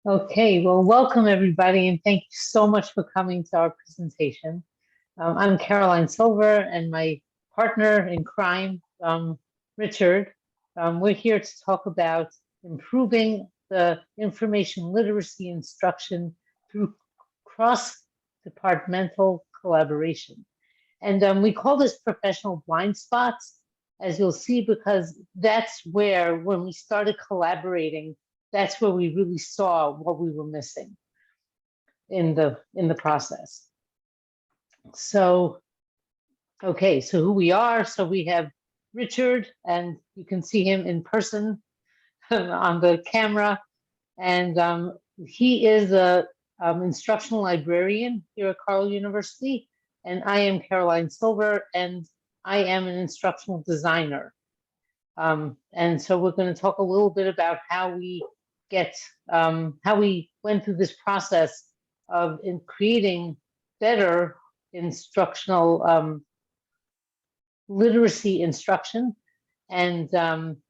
Okay, well, welcome everybody, and thank you so much for coming to our presentation. I'm Caroline Silver, and my partner in crime, Richard. We're here to talk about improving the information literacy instruction through cross-departmental collaboration. And we call this professional blind spots, as you'll see, because that's where, when we started collaborating, that's where we really saw what we were missing in the process. So, okay, so who we are. So we have Richard, and you can see him in person on the camera. And he is a instructional librarian here at Carlow University. And I am Caroline Silver, and I am an instructional designer. And so we're going to talk a little bit about how we went through this process of creating better instructional literacy instruction. And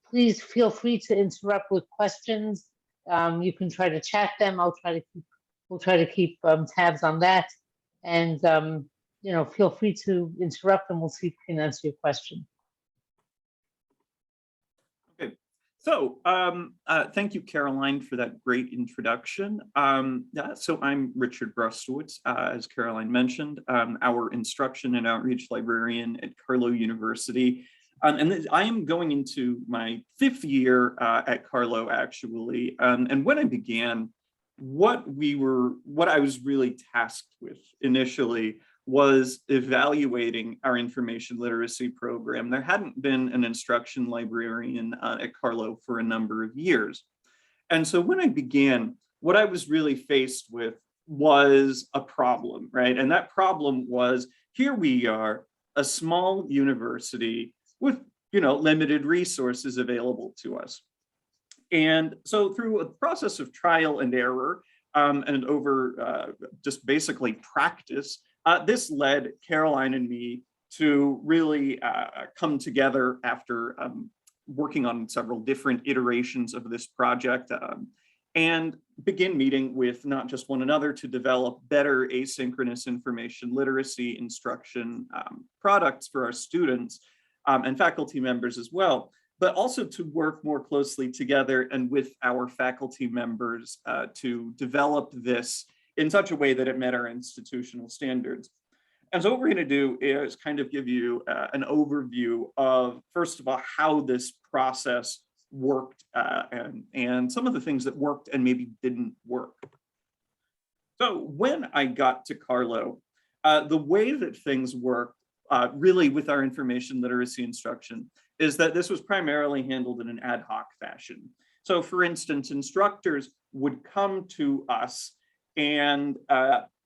please feel free to interrupt with questions. You can try to chat them. We'll try to keep tabs on that. And feel free to interrupt, and we'll see if we can answer your question. So thank you, Caroline, for that great introduction. So I'm Richard Brzustowicz, as Caroline mentioned, our instruction and outreach librarian at Carlow University. And I am going into my 5th year at Carlow, actually. And when I began, what I was really tasked with initially was evaluating our information literacy program. There hadn't been an instruction librarian at Carlow for a number of years. And so when I began, what I was really faced with was a problem, right? And that problem was, here we are, a small university with, limited resources available to us. And so through a process of trial and error and over just basically practice, this led Caroline and me to really come together after working on several different iterations of this project and begin meeting with not just one another to develop better asynchronous information literacy instruction products for our students and faculty members as well, but also to work more closely together and with our faculty members to develop this in such a way that it met our institutional standards. And so what we're going to do is kind of give you an overview of, first of all, how this process worked and some of the things that worked and maybe didn't work. So when I got to Carlow, the way that things worked really with our information literacy instruction is that this was primarily handled in an ad hoc fashion. So for instance, instructors would come to us and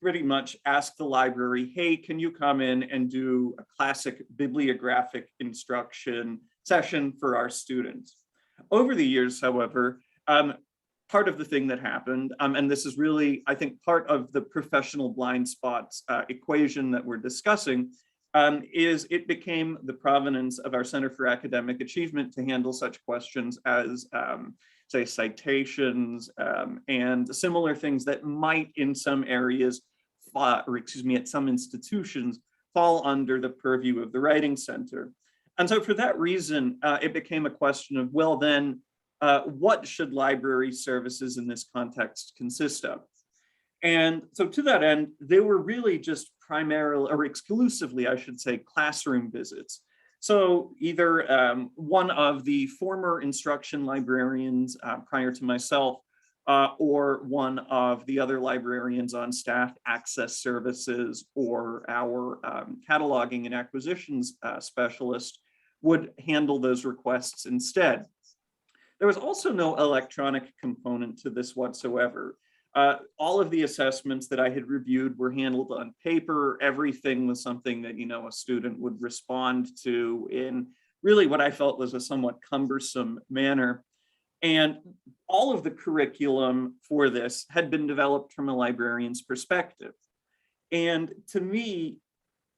pretty much ask the library, hey, can you come in and do a classic bibliographic instruction session for our students? Over the years, however, part of the thing that happened, and this is really, I think, part of the professional blind spots equation that we're discussing, is it became the provenance of our Center for Academic Achievement to handle such questions as say citations and similar things that might in some areas, at some institutions, fall under the purview of the Writing Center. And so for that reason, it became a question of, well, then what should library services in this context consist of? And so to that end, they were really just primarily, or exclusively, I should say, classroom visits. So either one of the former instruction librarians prior to myself or one of the other librarians on staff, access services, or our cataloging and acquisitions specialist would handle those requests instead. There was also no electronic component to this whatsoever. All of the assessments that I had reviewed were handled on paper. Everything was something that, a student would respond to in really what I felt was a somewhat cumbersome manner. And all of the curriculum for this had been developed from a librarian's perspective. And to me,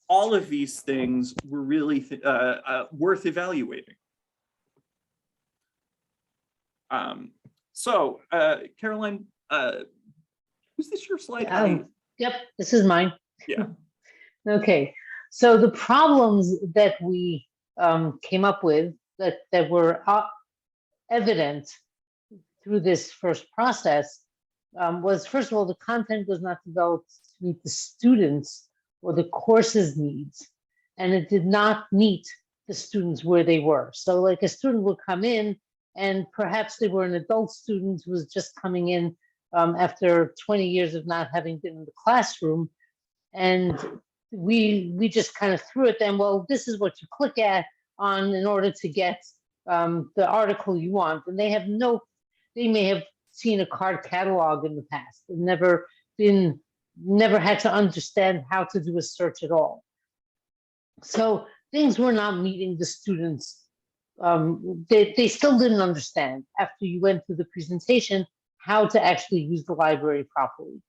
all of these things were really worth evaluating. So Caroline, was this your slide? Yep, this is mine. Yeah. Okay, so the problems that we came up with that were evident through this first process was, first of all, the content was not developed to meet the students or the course's needs, and it did not meet the students where they were. So like a student would come in and perhaps they were an adult student who was just coming in after 20 years of not having been in the classroom, and we just kind of threw at them, well, this is what you click on in order to get the article you want. And they have they may have seen a card catalog in the past and never had to understand how to do a search at all. So things were not meeting the students. They still didn't understand after you went through the presentation how to actually use the library properly.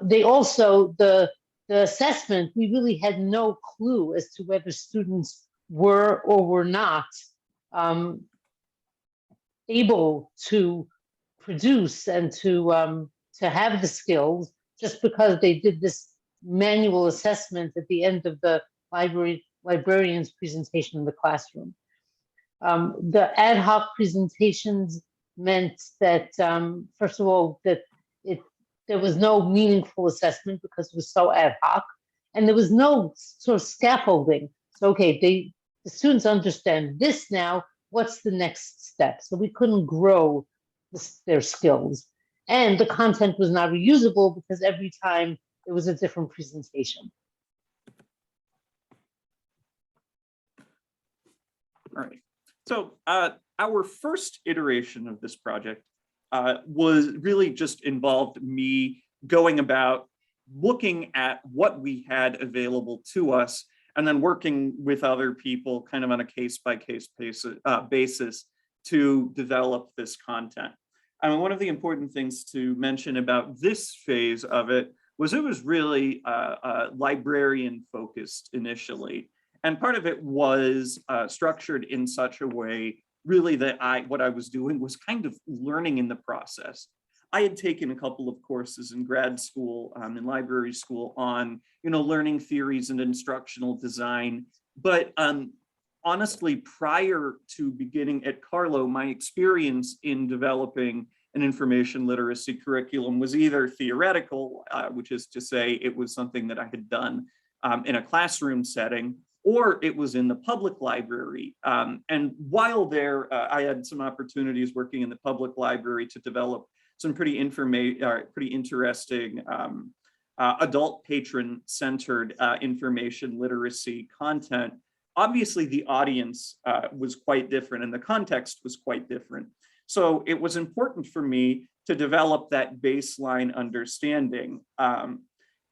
They also, the assessment, we really had no clue as to whether students were or were not able to produce and to have the skills just because they did this manual assessment at the end of the librarian's presentation in the classroom. The ad hoc presentations meant that, first of all, that there was no meaningful assessment because it was so ad hoc, and there was no sort of scaffolding. So, okay, the students understand this now, what's the next step? So we couldn't grow their skills. And the content was not reusable because every time it was a different presentation. All right. So our first iteration of this project was really just involved me going about looking at what we had available to us and then working with other people kind of on a case-by-case basis to develop this content. I mean, one of the important things to mention about this phase of it was really librarian focused initially. And part of it was structured in such a way really that what I was doing was kind of learning in the process. I had taken a couple of courses in grad school, in library school on, learning theories and instructional design. But honestly, prior to beginning at Carlow, my experience in developing an information literacy curriculum was either theoretical, which is to say it was something that I had done in a classroom setting, or it was in the public library. And while there, I had some opportunities working in the public library to develop some pretty interesting adult patron-centered information literacy content. Obviously, the audience was quite different and the context was quite different. So it was important for me to develop that baseline understanding.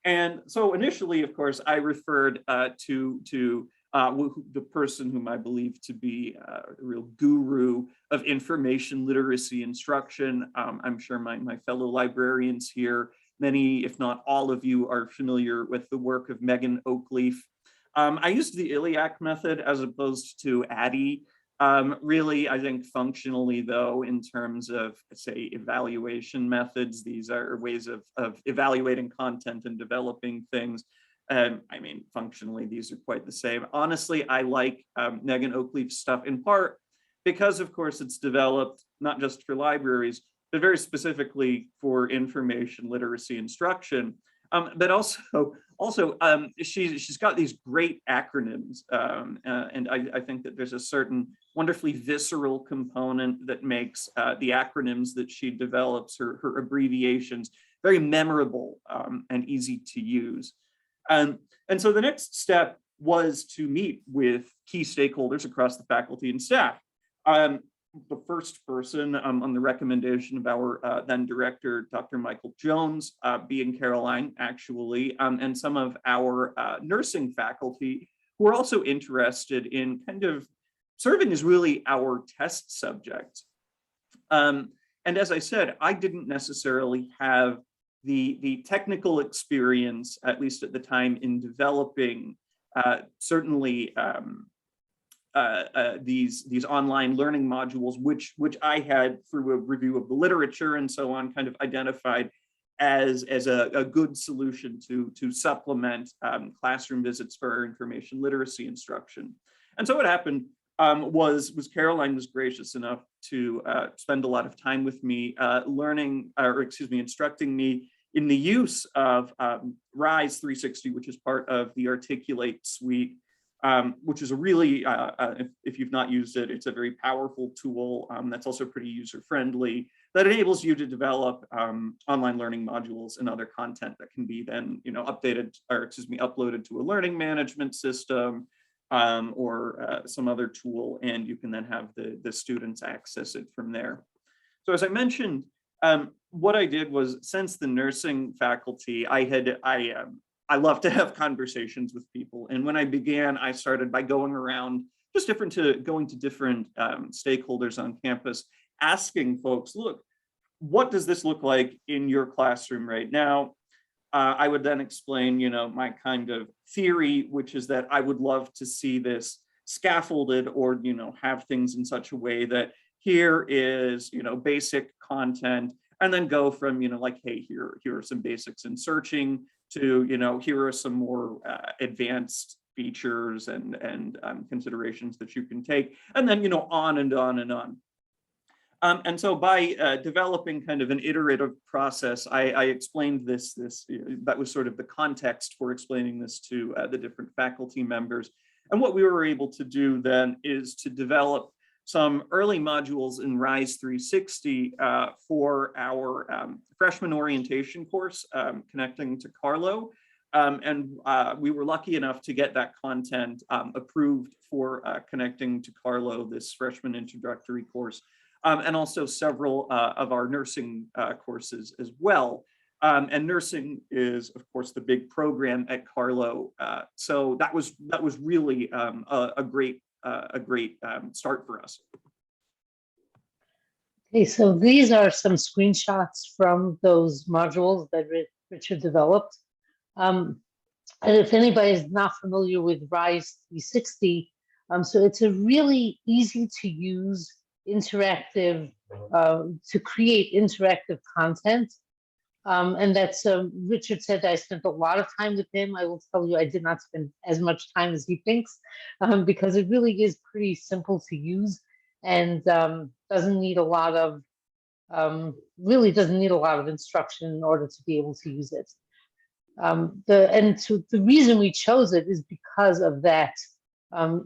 And so initially, of course, I referred to the person whom I believe to be a real guru of information literacy instruction. I'm sure my fellow librarians here, many, if not all of you, are familiar with the work of Megan Oakleaf. I used the ILIAC method as opposed to ADDIE. Really, I think functionally, though, in terms of, say, evaluation methods, these are ways of evaluating content and developing things. I mean, functionally, these are quite the same. Honestly, I like Megan Oakleaf's stuff in part because, of course, it's developed not just for libraries, but very specifically for information literacy instruction. But also she's got these great acronyms, and I think that there's a certain wonderfully visceral component that makes the acronyms that she develops, her abbreviations, very memorable and easy to use. And so the next step was to meet with key stakeholders across the faculty and staff. The first person on the recommendation of our then director, Dr. Michael Jones, being Caroline, actually, and some of our nursing faculty who are also interested in kind of serving as really our test subject. And as I said, I didn't necessarily have the technical experience, at least at the time, in developing certainly these online learning modules, which I had through a review of the literature and so on, kind of identified as a good solution to supplement classroom visits for our information literacy instruction. And so what happened was Caroline was gracious enough to spend a lot of time with me instructing me in the use of RISE 360, which is part of the Articulate suite, which is a really, if you've not used it, it's a very powerful tool that's also pretty user-friendly, that enables you to develop online learning modules and other content that can be then, uploaded to a learning management system or some other tool, and you can then have the students access it from there. So as I mentioned, what I did was, since the nursing faculty, I love to have conversations with people. And when I began, I started by going around going to different stakeholders on campus, asking folks, look, what does this look like in your classroom right now? I would then explain, my kind of theory, which is that I would love to see this scaffolded, or, have things in such a way that here is, basic content, and then go from, like, hey, here are some basics in searching, to, here are some more advanced features and considerations that you can take, and then, on and on and on. And so by developing kind of an iterative process, I explained this, that was sort of the context for explaining this to the different faculty members. And what we were able to do then is to develop some early modules in RISE 360 for our freshman orientation course, connecting to Carlow. And we were lucky enough to get that content approved for connecting to Carlow, this freshman introductory course, and also several of our nursing courses as well. And nursing is, of course, the big program at Carlow. So that was really a great start for us. Okay, so these are some screenshots from those modules that Richard developed. And if anybody is not familiar with RISE 360, so it's a really easy to use interactive, to create interactive content. And that's, Richard said I spent a lot of time with him. I will tell you, I did not spend as much time as he thinks, because it really is pretty simple to use, and doesn't need a lot of, really doesn't need a lot of instruction in order to be able to use it. The reason we chose it is because of that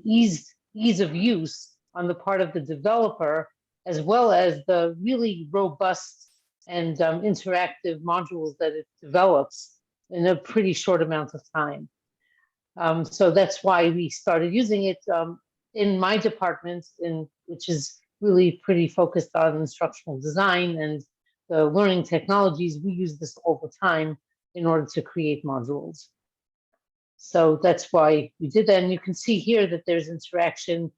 ease of use on the part of the developer, as well as the really robust and interactive modules that it develops in a pretty short amount of time. So that's why we started using it in my department, which is really pretty focused on instructional design and the learning technologies. We use this all the time in order to create modules. So that's why we did that. And you can see here that there's interaction.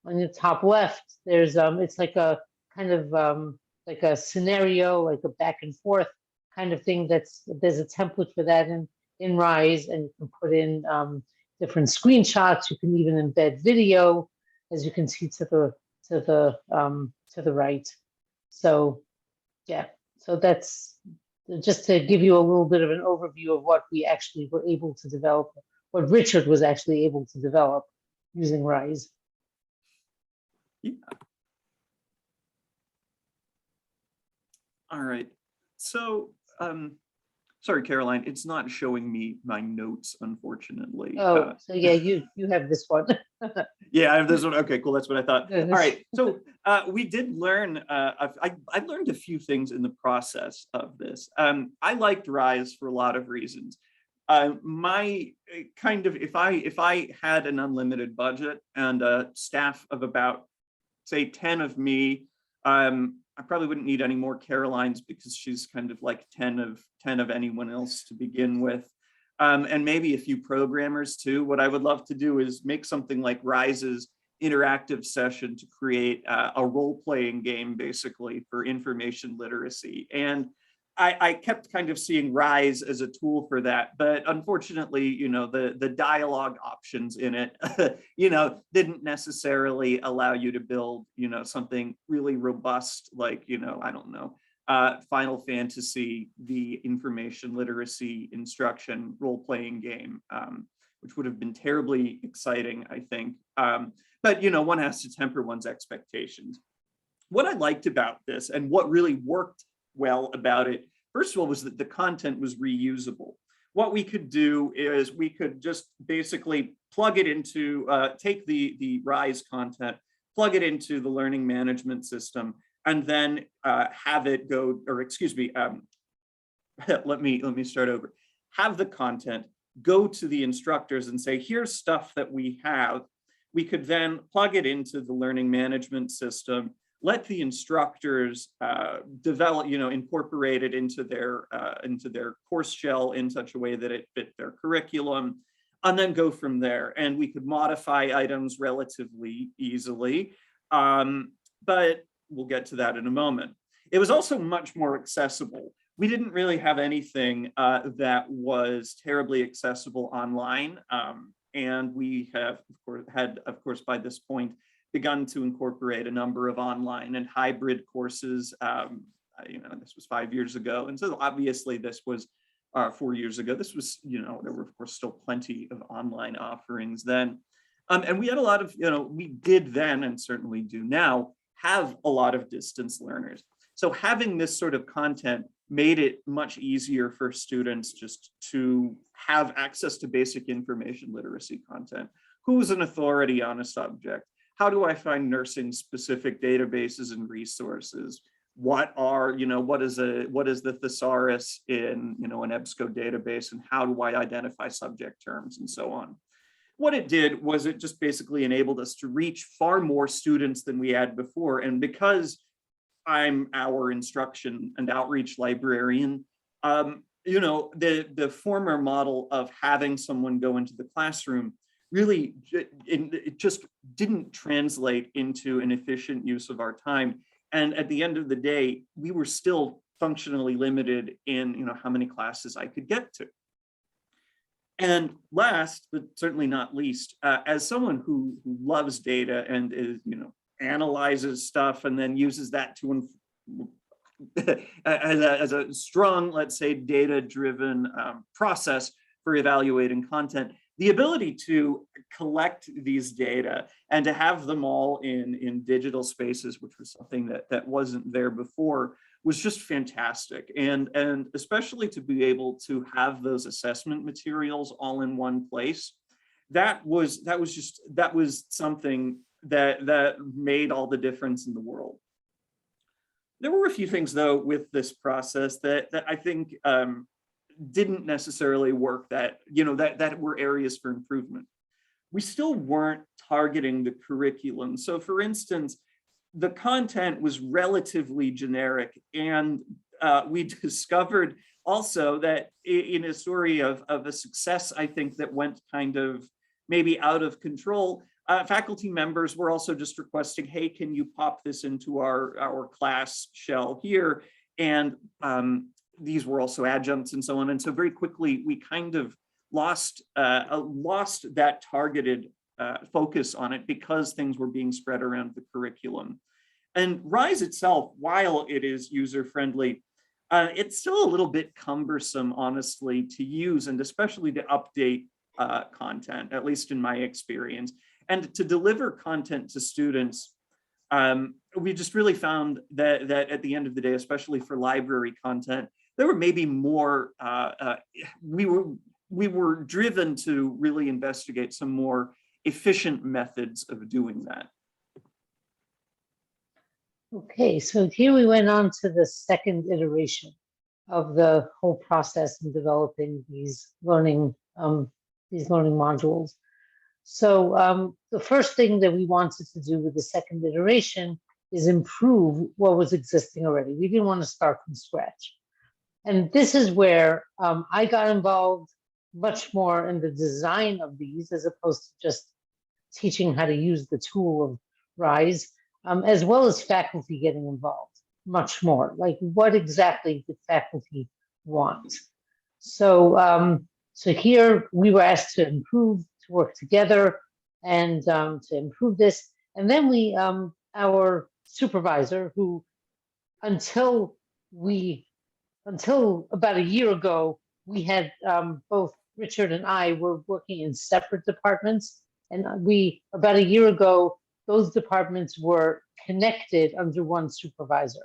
On the top left, there's it's like a kind of like a scenario, like a back and forth kind of thing. There's a template for that in RISE, and you can put in different screenshots. You can even embed video, as you can see to the right. So yeah, so that's just to give you a little bit of an overview of what we actually were able to develop, what Richard was actually able to develop using RISE. Yeah. All right. So, sorry, Caroline, it's not showing me my notes, unfortunately. Oh, so yeah, you have this one. Yeah, I have this one. Okay, cool. That's what I thought. All right. So we did learn, I learned a few things in the process of this. I liked RISE for a lot of reasons. My kind of, if I had an unlimited budget and a staff of about, say, 10 of me, I probably wouldn't need any more Carolines, because she's kind of like 10 of anyone else to begin with. And maybe a few programmers too. What I would love to do is make something like RISE's interactive session to create a role-playing game, basically, for information literacy. And I kept kind of seeing Rise as a tool for that, but unfortunately, the dialogue options in it, didn't necessarily allow you to build, something really robust, like, I don't know, Final Fantasy, the information literacy instruction role-playing game, which would have been terribly exciting, I think. But, one has to temper one's expectations. What I liked about this and what really worked well about it, first of all, was that the content was reusable. What we could do is we could just basically plug it into, take the Rise content, plug it into the learning management system, and then have it go, or excuse me, let me start over. Have the content go to the instructors and say, here's stuff that we have. We could then plug it into the learning management system, let the instructors develop, incorporate it into their course shell in such a way that it fit their curriculum, and then go from there. And we could modify items relatively easily, but we'll get to that in a moment. It was also much more accessible. We didn't really have anything that was terribly accessible online, and we have, of course, by this point, begun to incorporate a number of online and hybrid courses. This was 5 years ago. And so obviously this was 4 years ago. This was, there were of course still plenty of online offerings then. And we had a lot of, we did then and certainly do now have a lot of distance learners. So having this sort of content made it much easier for students just to have access to basic information literacy content. Who's an authority on a subject? How do I find nursing specific databases and resources? What is the thesaurus in, an EBSCO database, and how do I identify subject terms and so on? What it did was it just basically enabled us to reach far more students than we had before. And because I'm our instruction and outreach librarian, the former model of having someone go into the classroom really, it just didn't translate into an efficient use of our time. And at the end of the day, we were still functionally limited in, how many classes I could get to. And last, but certainly not least, as someone who loves data and is, analyzes stuff and then uses that to as a strong, let's say, data-driven process for evaluating content, the ability to collect these data and to have them all in digital spaces, which was something that wasn't there before, was just fantastic. And especially to be able to have those assessment materials all in one place, that was something that made all the difference in the world. There were a few things, though, with this process that I think didn't necessarily work, that were areas for improvement. We still weren't targeting the curriculum. So for instance, the content was relatively generic, and we discovered also that in a story of a success, I think, that went kind of maybe out of control, faculty members were also just requesting, hey, can you pop this into our class shell here? And these were also adjuncts and so on. And so very quickly, we kind of lost that targeted focus on it because things were being spread around the curriculum. And Rise itself, while it is user-friendly, it's still a little bit cumbersome, honestly, to use, and especially to update content, at least in my experience. And to deliver content to students, we just really found that at the end of the day, especially for library content, there were maybe more, we were driven to really investigate some more efficient methods of doing that. Okay, so here we went on to the second iteration of the whole process in developing these learning modules. So the first thing that we wanted to do with the second iteration is improve what was existing already. We didn't want to start from scratch. And this is where I got involved much more in the design of these, as opposed to just teaching how to use the tool of Rise, as well as faculty getting involved. much more. Like, what exactly did faculty want? So, so here we were asked to improve, to work together, and to improve this. And then we, our supervisor, who until about a year ago, we had both Richard and I were working in separate departments, and about a year ago, those departments were connected under one supervisor.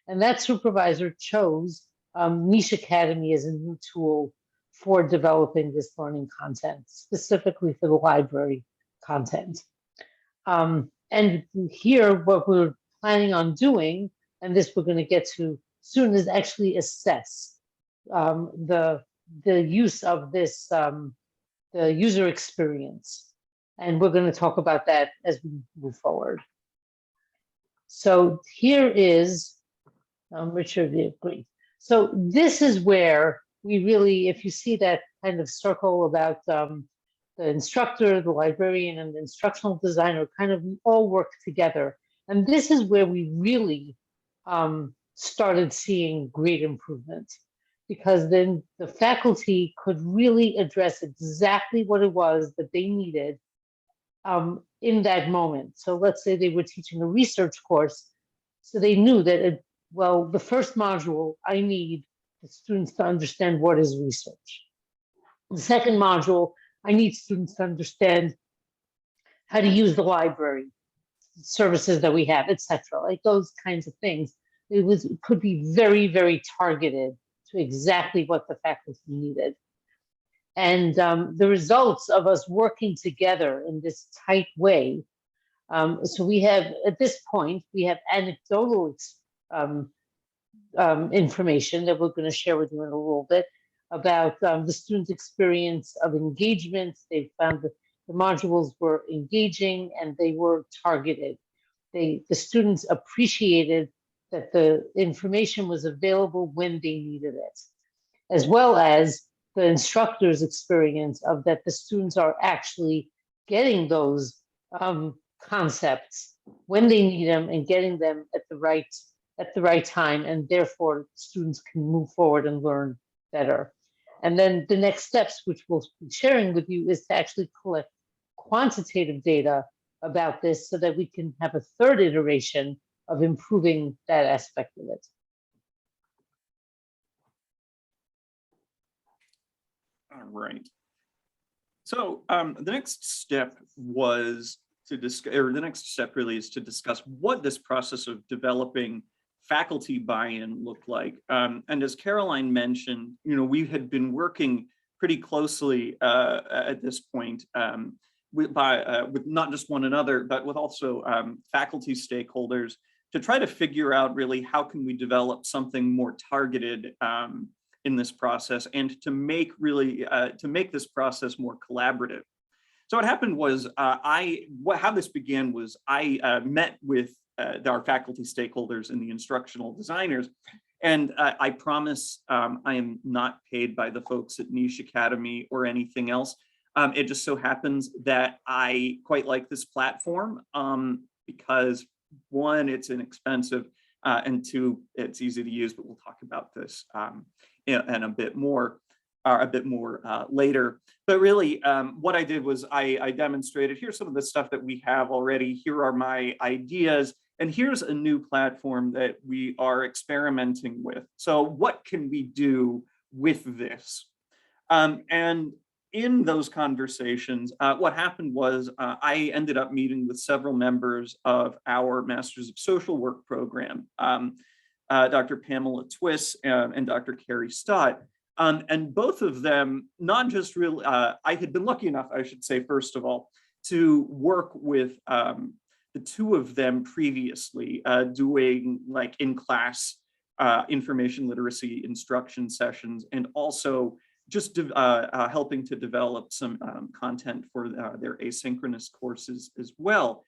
And that supervisor chose Niche Academy as a new tool for developing this learning content, specifically for the library content. And here, what we're planning on doing, and this we're going to get to soon, is actually assess the use of this, the user experience. And we're going to talk about that as we move forward. So here is, Richard, great. So this is where we really, if you see that kind of circle about the instructor, the librarian, and the instructional designer kind of all work together. And this is where we really started seeing great improvement, because then the faculty could really address exactly what it was that they needed in that moment. So let's say they were teaching a research course, so they knew that, well, the first module, I need the students to understand what is research. The second module, I need students to understand how to use the library, services that we have, etc. Like those kinds of things. It could be very, very targeted to exactly what the faculty needed. And the results of us working together in this tight way. So we have, at this point, we have anecdotal information that we're going to share with you in a little bit about the student experience of engagement. They found that the modules were engaging and they were targeted. The students appreciated that the information was available when they needed it, as well as the instructor's experience of that the students are actually getting those concepts when they need them and getting them at the right time, and therefore students can move forward and learn better. And then the next steps, which we'll be sharing with you, is to actually collect quantitative data about this so that we can have a third iteration of improving that aspect of it. All right. So the next step was to discuss, or the next step really is to discuss what this process of developing faculty buy-in looked like. And as Caroline mentioned, we had been working pretty closely at this point with not just one another, but with also faculty stakeholders to try to figure out really how can we develop something more targeted in this process, and to make this process more collaborative. So what happened was how this began was I met with our faculty stakeholders and the instructional designers, and I promise I am not paid by the folks at Niche Academy or anything else. It just so happens that I quite like this platform because one, it's inexpensive, and two, it's easy to use, but we'll talk about this and a bit more later. But really, what I did was I demonstrated, here's some of the stuff that we have already, here are my ideas, and here's a new platform that we are experimenting with. So what can we do with this? And in those conversations, what happened was I ended up meeting with several members of our Masters of Social Work program, Dr. Pamela Twiss and Dr. Carrie Stott. And both of them, not just really, I had been lucky enough, I should say, first of all, to work with the two of them previously, doing like in-class information literacy instruction sessions, and also just helping to develop some content for their asynchronous courses as well.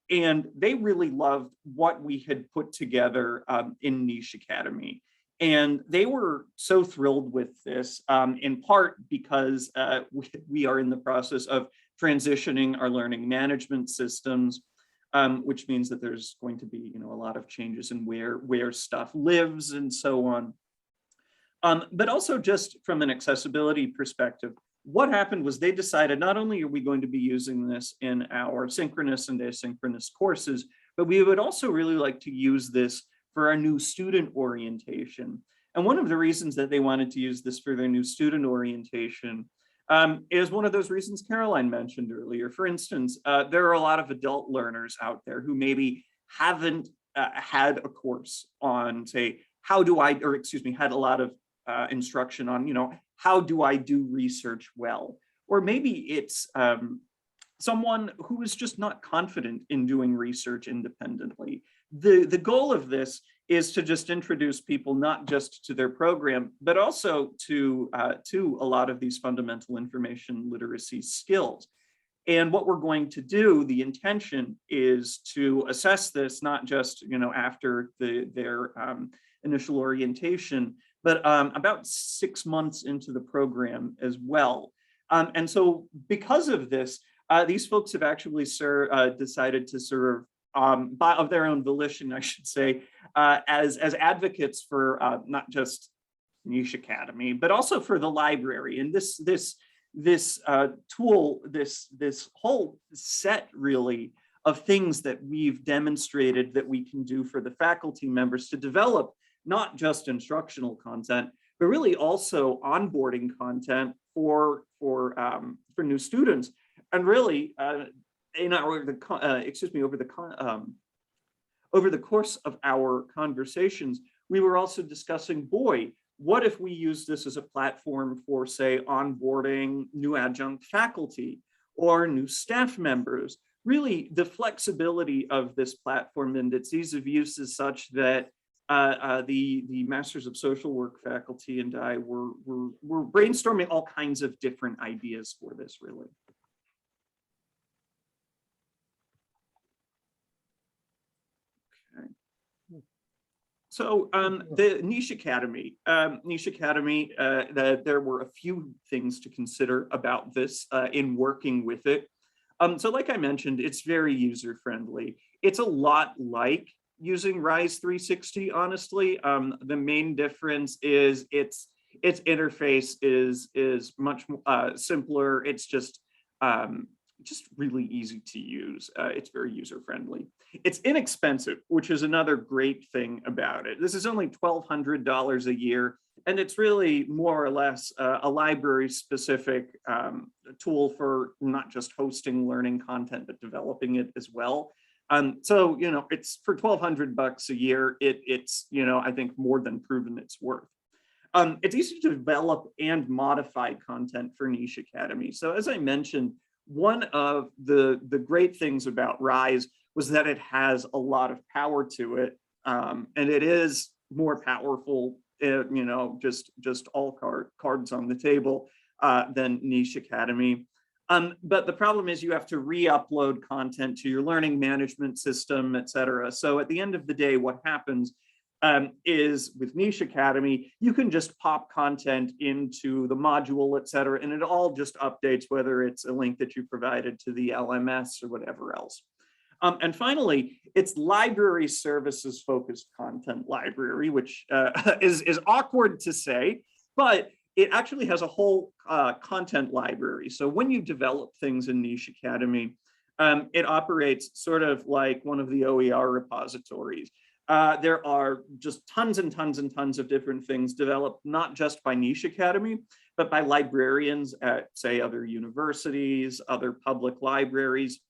And they really loved what we had put together in Niche Academy. And they were so thrilled with this, in part because we are in the process of transitioning our learning management systems which means that there's going to be, a lot of changes in where stuff lives and so on. But also just from an accessibility perspective, what happened was they decided not only are we going to be using this in our synchronous and asynchronous courses, but we would also really like to use this for our new student orientation. And one of the reasons that they wanted to use this for their new student orientation is one of those reasons Caroline mentioned earlier. For instance, there are a lot of adult learners out there who maybe haven't had a course on, say, had a lot of instruction on, how do I do research well? Or maybe it's someone who is just not confident in doing research independently. The goal of this is to just introduce people not just to their program, but also to a lot of these fundamental information literacy skills. And what we're going to do, the intention is to assess this not just after their initial orientation, but about 6 months into the program as well. And so because of this, these folks have actually decided to serve of their own volition, I should say, as advocates for not just Niche Academy, but also for the library. And this tool, this whole set really of things that we've demonstrated that we can do for the faculty members to develop not just instructional content, but really also onboarding content for new students. And really, over the course of our conversations, we were also discussing, boy, what if we use this as a platform for, say, onboarding new adjunct faculty or new staff members? Really, the flexibility of this platform and its ease of use is such that the Masters of Social Work faculty and I were brainstorming all kinds of different ideas for this, really. So the Niche Academy, there were a few things to consider about this in working with it. So like I mentioned, it's very user-friendly. It's a lot like using Rise 360, honestly. The main difference is its interface is much simpler. It's just really easy to use. It's very user-friendly. It's inexpensive, which is another great thing about it. This is only $1,200 a year, and it's really more or less a library-specific tool for not just hosting learning content, but developing it as well. So, it's for $1,200 a year, it's I think more than proven its worth. It's easy to develop and modify content for Niche Academy. So as I mentioned, one of the great things about Rise was that it has a lot of power to it, and it is more powerful, just all cards on the table than Niche Academy. But the problem is you have to re-upload content to your learning management system, et cetera. So at the end of the day, what happens is with Niche Academy, you can just pop content into the module, et cetera, and it all just updates, whether it's a link that you provided to the LMS or whatever else. And finally, it's library services focused content library, which is awkward to say, but it actually has a whole content library. So when you develop things in Niche Academy, it operates sort of like one of the OER repositories. There are just tons and tons and tons of different things developed, not just by Niche Academy, but by librarians at, say, other universities, other public libraries.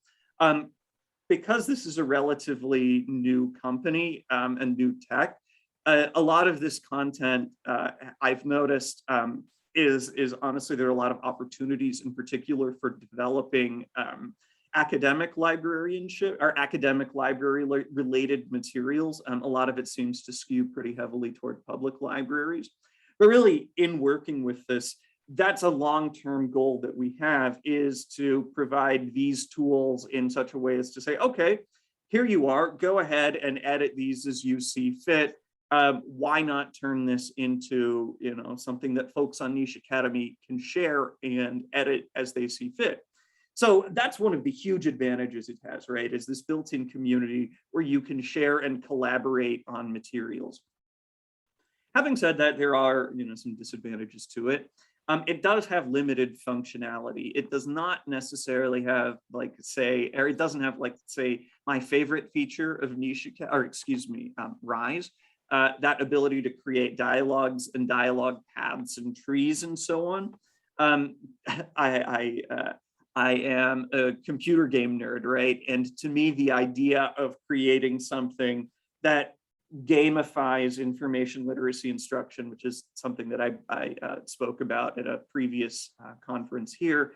Because this is a relatively new company and new tech, a lot of this content I've noticed is honestly, there are a lot of opportunities in particular for developing academic librarianship or academic library related materials. A lot of it seems to skew pretty heavily toward public libraries. But really, in working with this, that's a long-term goal that we have, is to provide these tools in such a way as to say, okay, here you are, go ahead and edit these as you see fit. Why not turn this into something that folks on Niche Academy can share and edit as they see fit? So that's one of the huge advantages it has, right? Is this built-in community where you can share and collaborate on materials. Having said that, there are, some disadvantages to it. It does have limited functionality. It does not necessarily have, like, say, or it doesn't have, like, say, my favorite feature of Rise, that ability to create dialogues and dialogue paths and trees and so on. I am a computer game nerd, right? And to me, the idea of creating something that gamifies information literacy instruction, which is something that I spoke about at a previous conference here,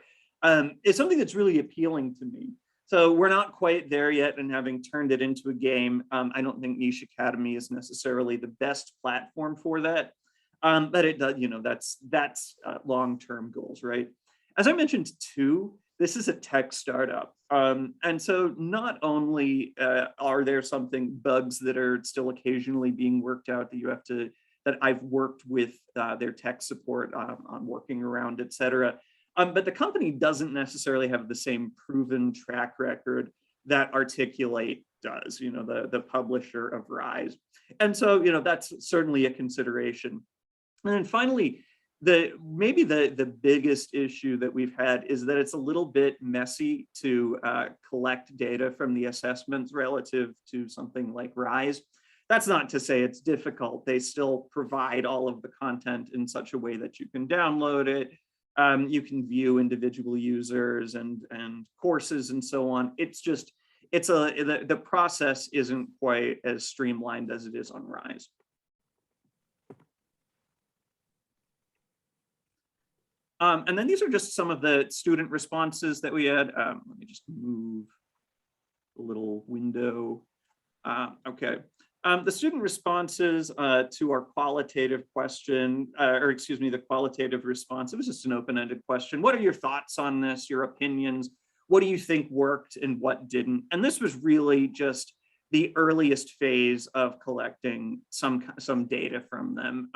is something that's really appealing to me. So we're not quite there yet, and having turned it into a game, I don't think Niche Academy is necessarily the best platform for that. But it does, that's long-term goals, right? As I mentioned too, this is a tech startup. And so not only are there bugs that are still occasionally being worked out that I've worked with their tech support on working around, et cetera. But the company doesn't necessarily have the same proven track record that Articulate does, the publisher of Rise. And so, that's certainly a consideration. And then finally, maybe the biggest issue that we've had is that it's a little bit messy to collect data from the assessments relative to something like Rise. That's not to say it's difficult. They still provide all of the content in such a way that you can download it. You can view individual users and courses and so on. It's just, the process isn't quite as streamlined as it is on Rise. And then these are just some of the student responses that we had. Let me just move the little window. Okay. The student responses to our qualitative question, the qualitative response, it was just an open-ended question. What are your thoughts on this, your opinions? What do you think worked and what didn't? And this was really just the earliest phase of collecting some data from them.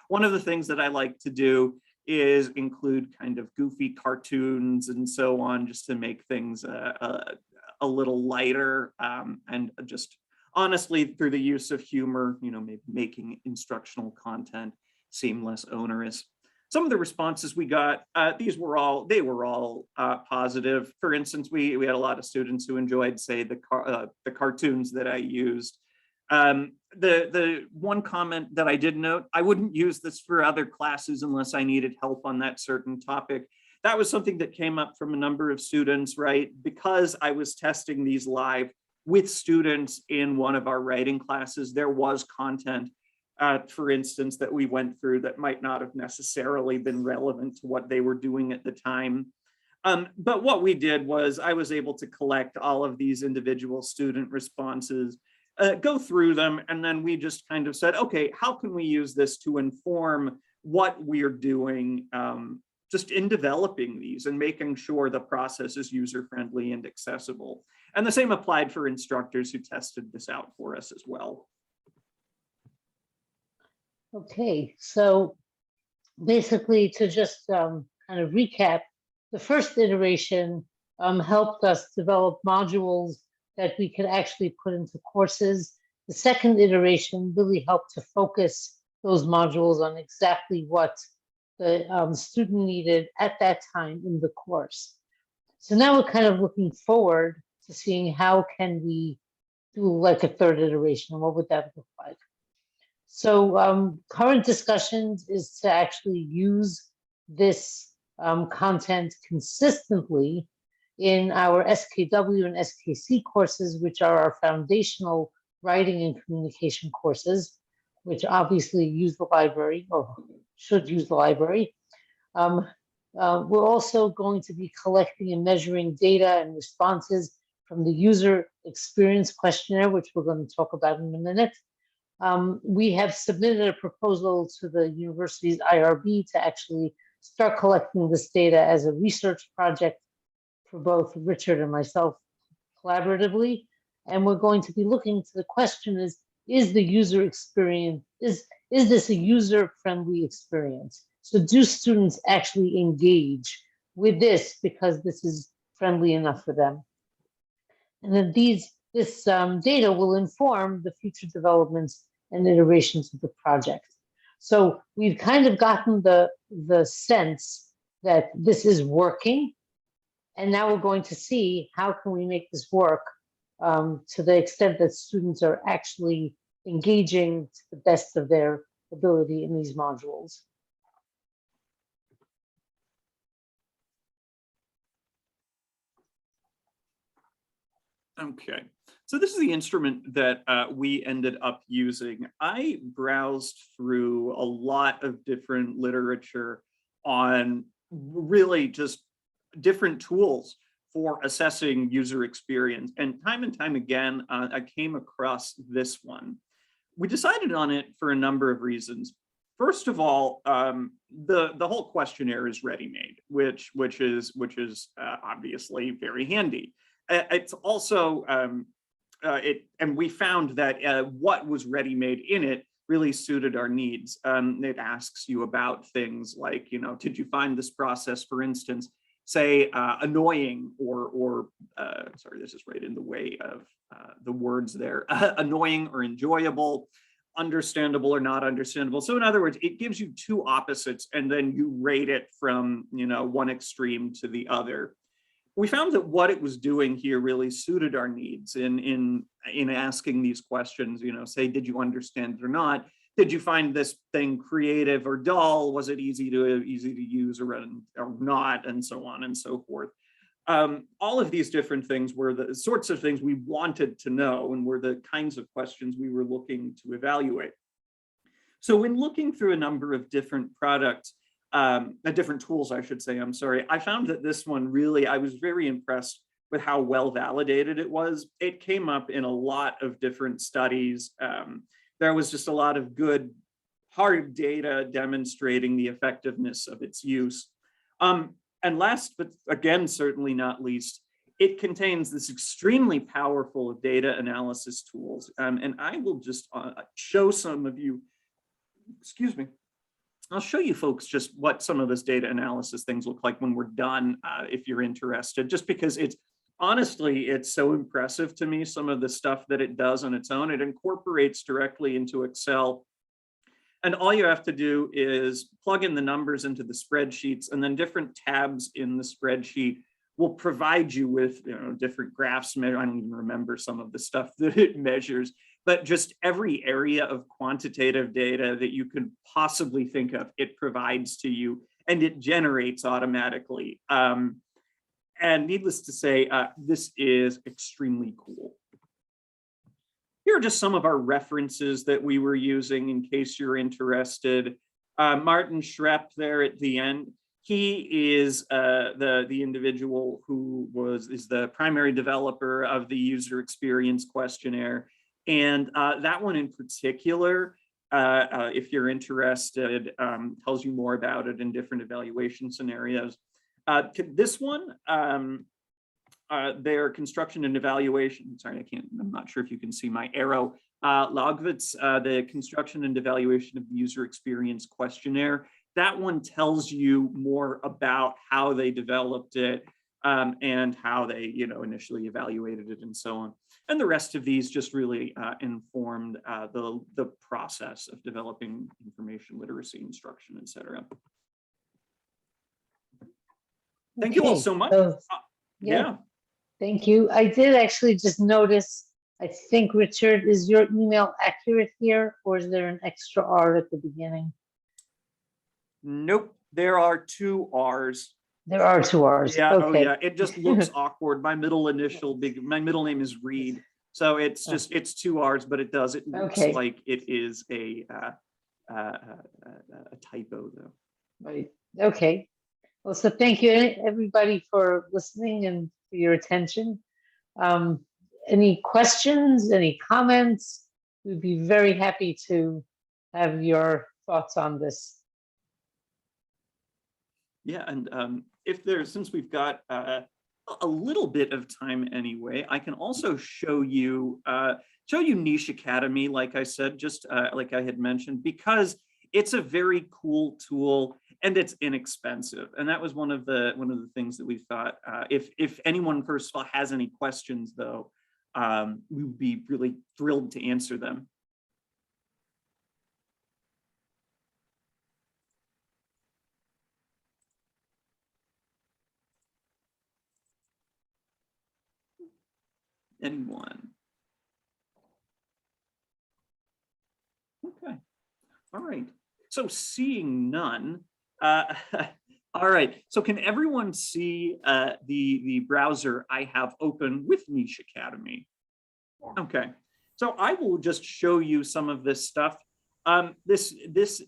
One of the things that I like to do is include kind of goofy cartoons and so on, just to make things a little lighter, and just honestly, through the use of humor, maybe making instructional content seem less onerous. Some of the responses we got, they were all positive. For instance, we had a lot of students who enjoyed, say, the cartoons that I used. The one comment that I did note, I wouldn't use this for other classes unless I needed help on that certain topic. That was something that came up from a number of students, right? Because I was testing these live with students in one of our writing classes, there was content, for instance, that we went through that might not have necessarily been relevant to what they were doing at the time. But what we did was I was able to collect all of these individual student responses, go through them, and then we just kind of said, okay, how can we use this to inform what we're doing just in developing these and making sure the process is user-friendly and accessible. And the same applied for instructors who tested this out for us as well. Okay, so basically to just kind of recap, the first iteration helped us develop modules that we could actually put into courses. The second iteration really helped to focus those modules on exactly what the student needed at that time in the course. So now we're kind of looking forward to seeing how can we do like a third iteration, and what would that look like? So current discussions is to actually use this content consistently in our SKW and SKC courses, which are our foundational writing and communication courses, which obviously use the library or should use the library. We're also going to be collecting and measuring data and responses from the user experience questionnaire, which we're going to talk about in a minute. We have submitted a proposal to the university's IRB to actually start collecting this data as a research project for both Richard and myself collaboratively. And we're going to be looking to the question is the user experience, is this a user-friendly experience? So do students actually engage with this because this is friendly enough for them. And then this data will inform the future developments and iterations of the project. So we've kind of gotten the sense that this is working. And now we're going to see how can we make this work to the extent that students are actually engaging to the best of their ability in these modules. Okay, so this is the instrument that we ended up using. I browsed through a lot of different literature on really just different tools for assessing user experience. And time again, I came across this one. We decided on it for a number of reasons. First of all, the whole questionnaire is ready-made, which is obviously very handy. It's also and we found that what was ready-made in it really suited our needs. It asks you about things like, you know, did you find this process, for instance, say annoying or sorry, this is right in the way of the words there, annoying or enjoyable, understandable or not understandable. So in other words, it gives you two opposites and then you rate it from, you know, one extreme to the other. We found that what it was doing here really suited our needs in asking these questions, you know, say, did you understand it or not? Did you find this thing creative or dull? Was it easy to use or not, and so on and so forth. All of these different things were the sorts of things we wanted to know and were the kinds of questions we were looking to evaluate. So when looking through a number of different products, different tools, I should say, I'm sorry, I found that this one really, I was very impressed with how well validated it was. It came up in a lot of different studies. There was just a lot of good hard data demonstrating the effectiveness of its use. And last, but again, certainly not least, it contains this extremely powerful data analysis tools. And I will just show some of you, excuse me, I'll show you folks just what some of this data analysis things look like when we're done, if you're interested, just because it's honestly, it's so impressive to me, some of the stuff that it does on its own. It incorporates directly into Excel. And all you have to do is plug in the numbers into the spreadsheets, and then different tabs in the spreadsheet will provide you with, you know, different graphs. I don't even remember some of the stuff that it measures, but just every area of quantitative data that you could possibly think of, it provides to you, and it generates automatically. And needless to say, this is extremely cool. Here are just some of our references that we were using in case you're interested. Martin Schrepp there at the end. He is the individual who is the primary developer of the user experience questionnaire. And that one in particular, if you're interested, tells you more about it in different evaluation scenarios. This one, their construction and evaluation, sorry, I'm not sure if you can see my arrow, Logwitz, the construction and evaluation of the user experience questionnaire. That one tells you more about how they developed it and how they, you know, initially evaluated it and so on. And the rest of these just really informed the process of developing information literacy instruction, et cetera. Thank you all so much. So, yeah. Thank you. I did actually just notice, I think, Richard, is your email accurate here, or is there an extra R at the beginning? Nope, there are two R's. There are two R's. Yeah, okay. Oh yeah, it just looks awkward. My middle initial, my middle name is Reed. So it's just, it's two R's, but it looks like it is a typo though. Right, okay. Well, so thank you everybody for listening and for your attention. Any questions, any comments? We'd be very happy to have your thoughts on this. Yeah, and since we've got a little bit of time anyway, I can also show you Niche Academy, like I said, just like I had mentioned, because it's a very cool tool, and it's inexpensive. And that was one of the things that we thought. If anyone, first of all, has any questions, though, we would be really thrilled to answer them. Anyone? Okay. All right. So seeing none. All right. So can everyone see the browser I have open with Niche Academy? Okay. So I will just show you some of this stuff. This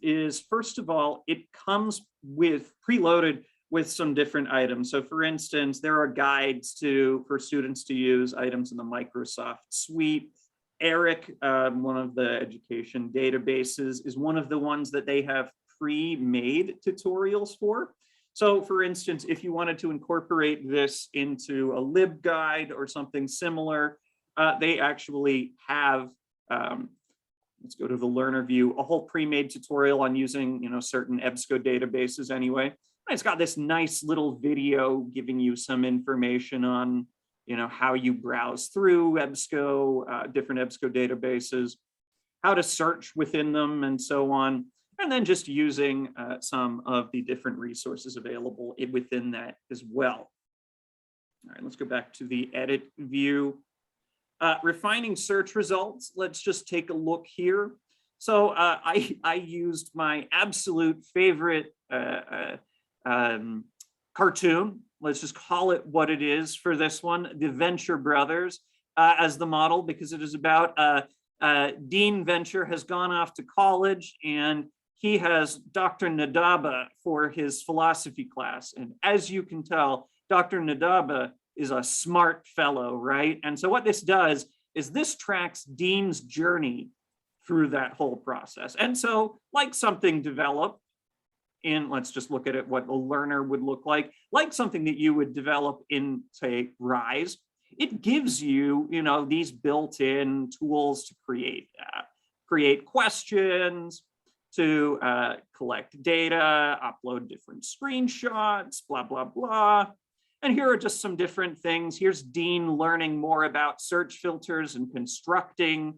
is, first of all, it comes with preloaded with some different items. So for instance, there are guides for students to use items in the Microsoft suite. ERIC, one of the education databases, is one of the ones that they have pre-made tutorials for. So for instance, if you wanted to incorporate this into a LibGuide or something similar, they actually have, let's go to the learner view, a whole pre-made tutorial on using, certain EBSCO databases anyway. And it's got this nice little video giving you some information on, how you browse through EBSCO, different EBSCO databases, how to search within them, and so on. And then just using some of the different resources available within that as well. All right, let's go back to the edit view. Refining search results. Let's just take a look here. So I used my absolute favorite cartoon. Let's just call it what it is for this one, the Venture Brothers, as the model, because it is about Dean Venture has gone off to college, and he has Dr. Nadaba for his philosophy class. And as you can tell, Dr. Nadaba is a smart fellow, right? And so what this does is this tracks Dean's journey through that whole process. And so, like something developed in, let's just look at it, what a learner would look like something that you would develop in, say, RISE, it gives you, these built-in tools to create questions, to collect data, upload different screenshots, blah, blah, blah. And here are just some different things. Here's Dean learning more about search filters and constructing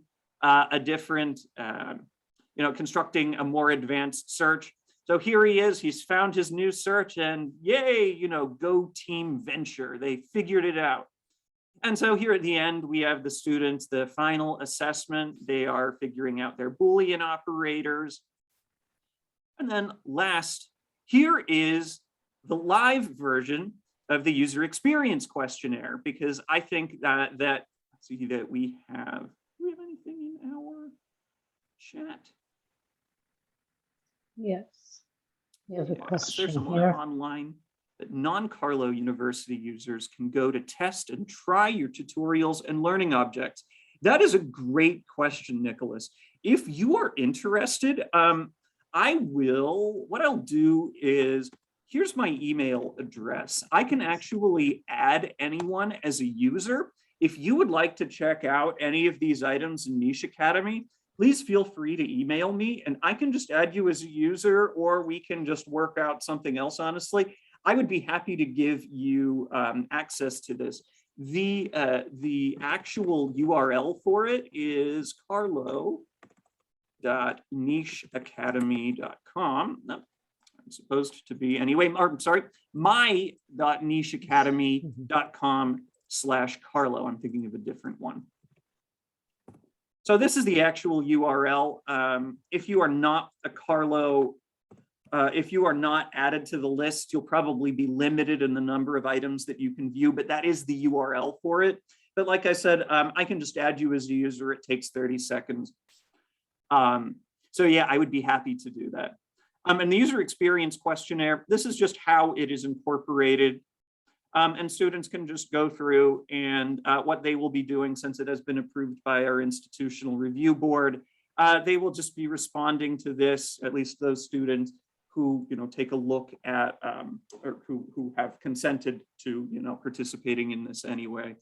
constructing a more advanced search. So here he is, he's found his new search, and yay, go Team Venture, they figured it out. And so here at the end, we have the students, the final assessment, they are figuring out their Boolean operators. And then last, here is the live version of the user experience questionnaire, because I think that let's see that do we have anything in our chat? Yes. We have a question there's some here. online that non-Carlow University users can go to test and try your tutorials and learning objects. That is a great question, Nicholas. If you are interested, what I'll do is, here's my email address. I can actually add anyone as a user. If you would like to check out any of these items in Niche Academy, please feel free to email me and I can just add you as a user, or we can just work out something else, honestly. I would be happy to give you access to this. The actual URL for it is carlow.nicheacademy.com. No, I'm supposed to be anyway, or I'm sorry, my.nicheacademy.com/Carlow. I'm thinking of a different one. So this is the actual URL. If you are not a Carlow, if you are not added to the list, you'll probably be limited in the number of items that you can view, but that is the URL for it. But like I said, I can just add you as a user. It takes 30 seconds. So yeah, I would be happy to do that. And the user experience questionnaire, this is just how it is incorporated. And students can just go through and what they will be doing, since it has been approved by our institutional review board, they will just be responding to this, at least those students who take a look at or who have consented to participating in this anyway.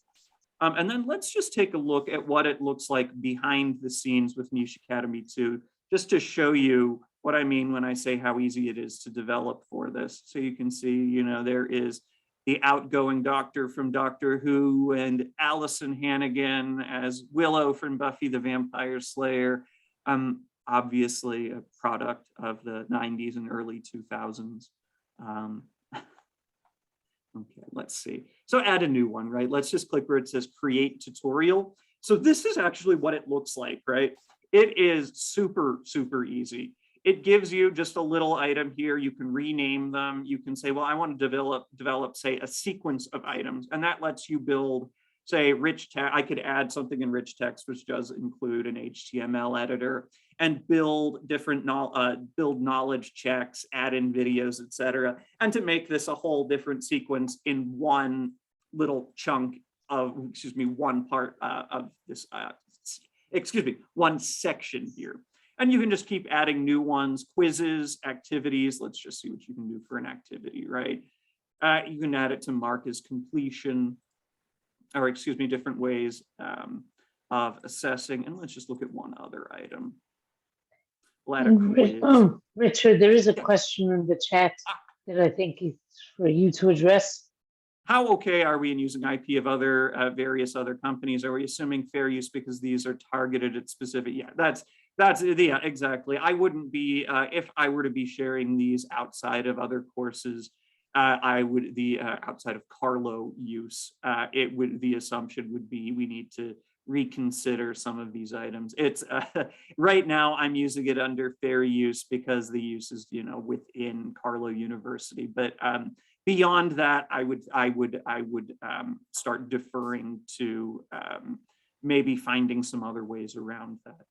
And then let's just take a look at what it looks like behind the scenes with Niche Academy 2, just to show you what I mean when I say how easy it is to develop for this. So you can see, you know, there is the outgoing doctor from Doctor Who and Allison Hannigan as Willow from Buffy the Vampire Slayer. Obviously a product of the 90s and early 2000s. Okay, let's see. So add a new one, right? Let's just click where it says create tutorial. So this is actually what it looks like, right? It is super, super easy. It gives you just a little item here. You can rename them. You can say, well, I want to develop, say, a sequence of items, and that lets you build, say, rich text. I could add something in rich text, which does include an HTML editor, and build different build knowledge checks, add in videos, etc. And to make this a whole different sequence in one little chunk of, excuse me, one part of this, one section here. And you can just keep adding new ones, quizzes, activities. Let's just see what you can do for an activity, right? You can add it to mark as completion, or excuse me, different ways of assessing. And let's just look at one other item. We'll add a quiz. Oh, Richard, there is a question in the chat that I think is for you to address. How okay are we in using IP of other various other companies? Are we assuming fair use because these are targeted at specific? Yeah, that's yeah, exactly. I wouldn't be if I were to be sharing these outside of other courses. I would outside of Carlow use. The assumption would be we need to reconsider some of these items. It's right now I'm using it under fair use because the use is, you know, within Carlow University. But beyond that, I would start deferring to maybe finding some other ways around that.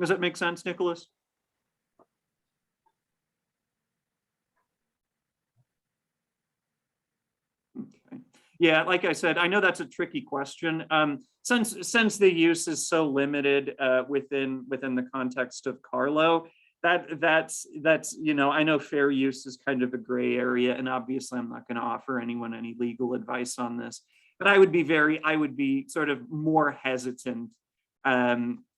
Does that make sense, Nicholas? Okay. Yeah, like I said, I know that's a tricky question. Since the use is so limited within the context of Carlow, that's you know, I know fair use is kind of a gray area, and obviously I'm not going to offer anyone any legal advice on this, but I would be sort of more hesitant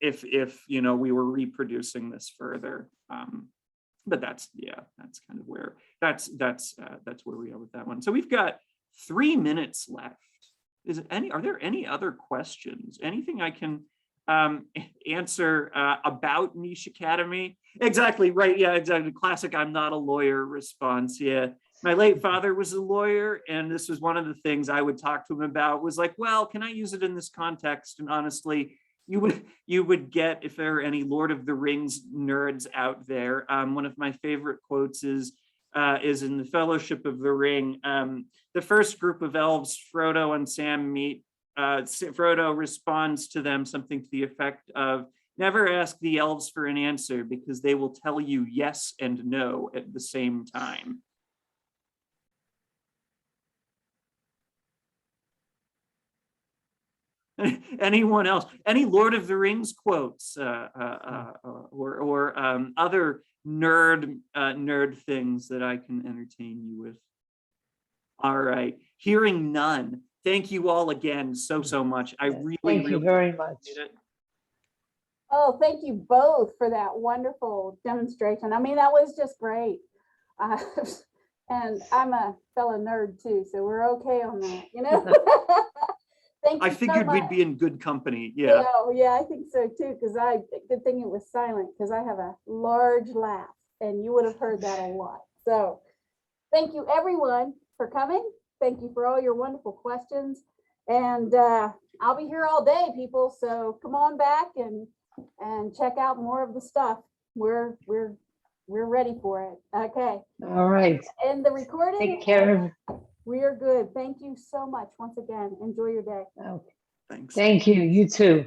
if you know, we were reproducing this further. But that's kind of where that's where we are with that one. So we've got 3 minutes left. Are there any other questions? Anything I can answer about Niche Academy? Exactly, right, yeah, exactly. Classic I'm not a lawyer response. Yeah, my late father was a lawyer, and this was one of the things I would talk to him about, was like, well, can I use it in this context? And honestly, you would get, if there are any Lord of the Rings nerds out there, one of my favorite quotes is in the Fellowship of the Ring. The first group of elves Frodo and Sam meet, Frodo responds to them something to the effect of, never ask the elves for an answer because they will tell you yes and no at the same time. Anyone else? Any Lord of the Rings quotes or other nerd things that I can entertain you with? All right, hearing none. Thank you all again so much. I really thank you very much. It. Oh, thank you both for that wonderful demonstration. I mean, that was just great. And I'm a fellow nerd too, so we're okay on that, you know. Thank you. I figured we'd be in good company. Yeah. Yeah, I think so too. Because good thing it was silent, because I have a large laugh, and you would have heard that a lot. So, thank you everyone for coming. Thank you for all your wonderful questions, and I'll be here all day, people. So come on back and check out more of the stuff. We're ready for it. Okay. All right. And the recording. Take care. We are good. Thank you so much once again. Enjoy your day. Okay. Thanks. Thank you. You too.